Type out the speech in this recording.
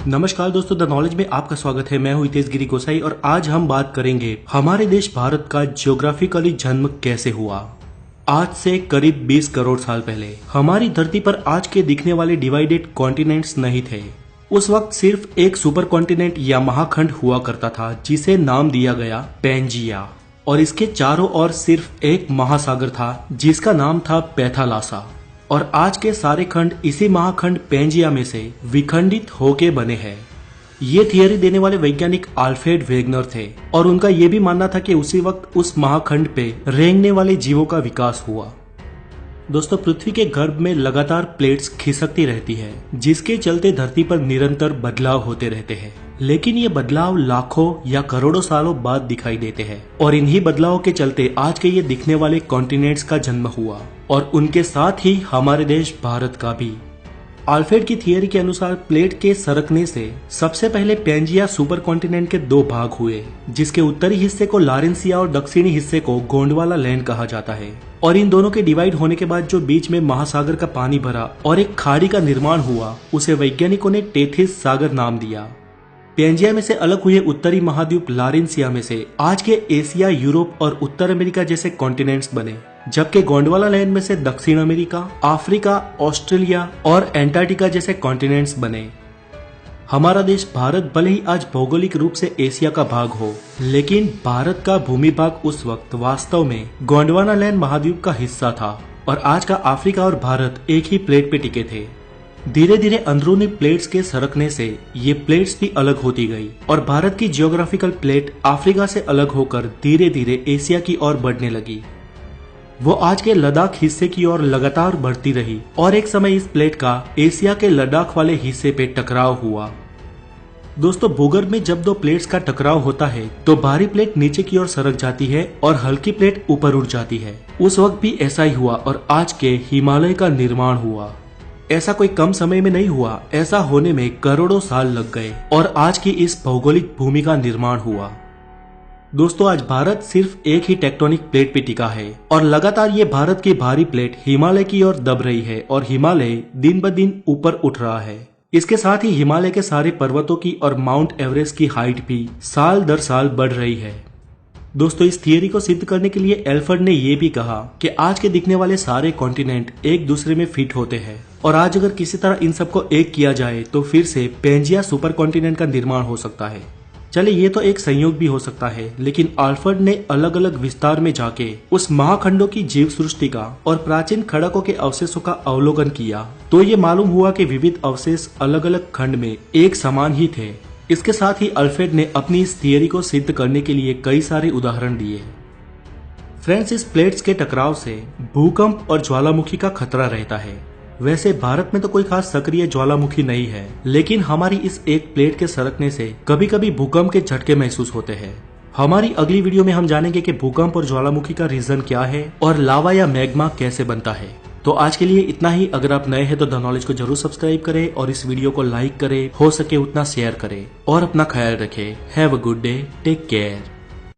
नमस्कार दोस्तों, the knowledge में आपका स्वागत है। मैं हूं हितेश गिरी गोसाई और आज हम बात करेंगे हमारे देश भारत का ज्योग्राफिकली जन्म कैसे हुआ। आज से करीब 20 करोड़ साल पहले हमारी धरती पर आज के दिखने वाले डिवाइडेड कॉन्टिनेंट्स नहीं थे। उस वक्त सिर्फ एक सुपर कॉन्टिनेंट या महाखंड हुआ करता था जिसे नाम दिया गया पैंजिया, और इसके चारों ओर सिर्फ एक महासागर था जिसका नाम था पैथालासा। और आज के सारे खंड इसी महाखंड पैंजिया में से विखंडित होके बने हैं। ये थियरी देने वाले वैज्ञानिक आल्फ्रेड वेगनर थे और उनका ये भी मानना था कि उसी वक्त उस महाखंड पे रेंगने वाले जीवों का विकास हुआ। दोस्तों, पृथ्वी के गर्भ में लगातार प्लेट्स खिसकती रहती है जिसके चलते धरती पर निरंतर बदलाव होते रहते हैं, लेकिन ये बदलाव लाखों या करोड़ों सालों बाद दिखाई देते हैं। और इन्हीं बदलावों के चलते आज के ये दिखने वाले कॉन्टिनेंट्स का जन्म हुआ और उनके साथ ही हमारे देश भारत का भी। आल्फ्रेड की थियरी के अनुसार प्लेट के सरकने से सबसे पहले पैंजिया सुपर कॉन्टिनेंट के दो भाग हुए, जिसके उत्तरी हिस्से को लारेंसिया और दक्षिणी हिस्से को गोंडवाना लैंड कहा जाता है। और इन दोनों के डिवाइड होने के बाद जो बीच में महासागर का पानी भरा और एक खाड़ी का निर्माण हुआ, उसे वैज्ञानिकों ने टेथिस सागर नाम दिया। पैंजिया में से अलग हुए उत्तरी महाद्वीप लारेंसिया में से आज के एशिया, यूरोप और उत्तर अमेरिका जैसे कॉन्टिनेंट्स बने, जबकि गोंडवाना लैंड में से दक्षिण अमेरिका, अफ्रीका, ऑस्ट्रेलिया और एंटार्क्टिका जैसे कॉन्टिनेंट्स बने। हमारा देश भारत भले ही आज भौगोलिक रूप से एशिया का भाग हो, लेकिन भारत का भूमि भाग उस वक्त वास्तव में गोंडवाना लैंड महाद्वीप का हिस्सा था और आज का अफ्रीका और भारत एक ही प्लेट पे टिके थे। धीरे धीरे अंदरूनी प्लेट्स के सरकने से ये प्लेट्स भी अलग होती गई और भारत की जियोग्राफिकल प्लेट अफ्रीका से अलग होकर धीरे धीरे एशिया की ओर बढ़ने लगी। वो आज के लद्दाख हिस्से की ओर लगातार बढ़ती रही और एक समय इस प्लेट का एशिया के लद्दाख वाले हिस्से पे टकराव हुआ। दोस्तों, भूगर्भ में जब दो प्लेट्स का टकराव होता है तो भारी प्लेट नीचे की ओर सरक जाती है और हल्की प्लेट ऊपर उठ जाती है। उस वक्त भी ऐसा ही हुआ और आज के हिमालय का निर्माण हुआ। ऐसा कोई कम समय में नहीं हुआ, ऐसा होने में करोड़ों साल लग गए और आज की इस भौगोलिक भूमि का निर्माण हुआ। दोस्तों, आज भारत सिर्फ एक ही टेक्टोनिक प्लेट पे टिका है और लगातार ये भारत की भारी प्लेट हिमालय की ओर दब रही है और हिमालय दिन ब दिन ऊपर उठ रहा है। इसके साथ ही हिमालय के सारे पर्वतों की और माउंट एवरेस्ट की हाइट भी साल दर साल बढ़ रही है। दोस्तों, इस थियरी को सिद्ध करने के लिए एल्फ्रेड ने यह भी कहा कि आज के दिखने वाले सारे कॉन्टिनेंट एक दूसरे में फिट होते हैं और आज अगर किसी तरह इन सबको एक किया जाए तो फिर से पैंजिया सुपर कॉन्टिनेंट का निर्माण हो सकता है। चले, ये तो एक संयोग भी हो सकता है, लेकिन आल्फ्रेड ने अलग अलग विस्तार में जाके उस महाखंडों की जीव सृष्टि का और प्राचीन खड़कों के अवशेषों का अवलोकन किया तो ये मालूम हुआ कि विविध अवशेष अलग अलग खंड में एक समान ही थे। इसके साथ ही आल्फ्रेड ने अपनी इस थियरी को सिद्ध करने के लिए कई सारे उदाहरण दिए। फ्रेंड्स, इस प्लेट्स के टकराव से भूकंप और ज्वालामुखी का खतरा रहता है। वैसे भारत में तो कोई खास सक्रिय ज्वालामुखी नहीं है, लेकिन हमारी इस एक प्लेट के सरकने से कभी कभी भूकंप के झटके महसूस होते हैं। हमारी अगली वीडियो में हम जानेंगे कि भूकंप और ज्वालामुखी का रीजन क्या है और लावा या मैग्मा कैसे बनता है। तो आज के लिए इतना ही। अगर आप नए हैं तो द नॉलेज को जरूर सब्सक्राइब करें और इस वीडियो को लाइक करें, हो सके उतना शेयर करें और अपना ख्याल रखें। Have a good day, take care.